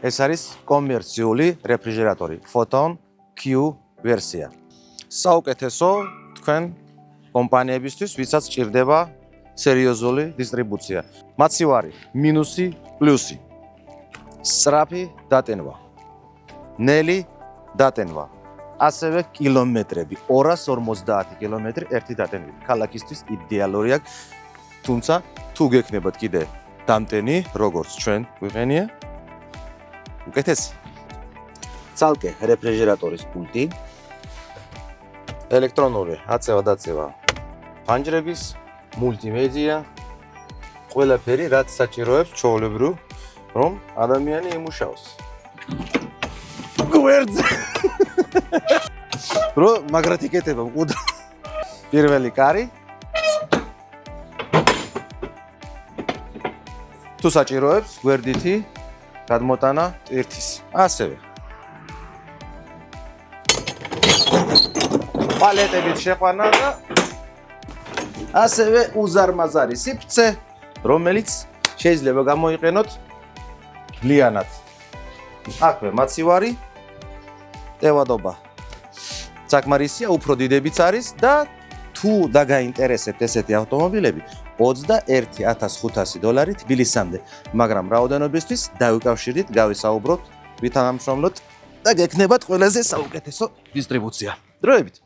ეს არის კომერციული რეფრიჟერატორი Photon Q ვერსია. საუკეთესო თქვენ კომპანიებისთვის, ვისაც სჭირდება სერიოზული დისტრიბუცია. მაცივარი, მინუსი, პლუსი. სწრაფი დატენვა. ნელი დატენვა. ასევე კილომეტრები, 250 კილომეტრი ერთი დატენილი. ქალაქისთვის იდეალურია, თუმცა თუ გექნებათ კიდე დამტენი, როგორც ჩვენ გვიყენია, უკეთესი. ცალკე რეფრიჟერატორის პულტი, ელექტრონული აწევა-დაწევა ფანჯრების, მულტიმედია, ყველაფერი, რაც საჭიროებს ჩვეულებრივ, რომ ადამიანი იმუშაოს. გვერდზე. რო მაგრად იკეთება მყუდრო. პირველი კარი. თუ საჭიროებს გვერდითი გადმოტანა ტვირთის. ასევე. პალეტებით შეყვანა და ასევე უზარმაზარი სიფრთხე, რომელიც შეიძლება გამოიყენოთ ლიანად. აქვე მაცივარი, ტევადობა. საკმარისია, უფრო დიდებიც არის და თუ დაგაინტერესებთ ესეთი ავტომობილები, $21,500 თბილისამდე, მაგრამ რაოდენობისთვის დავიკავშირდით, გავისაუბროთ, ვითანამშრომლოთ და გექნებათ ყველაზე საუკეთესო დისტრიბუცია. დროებით.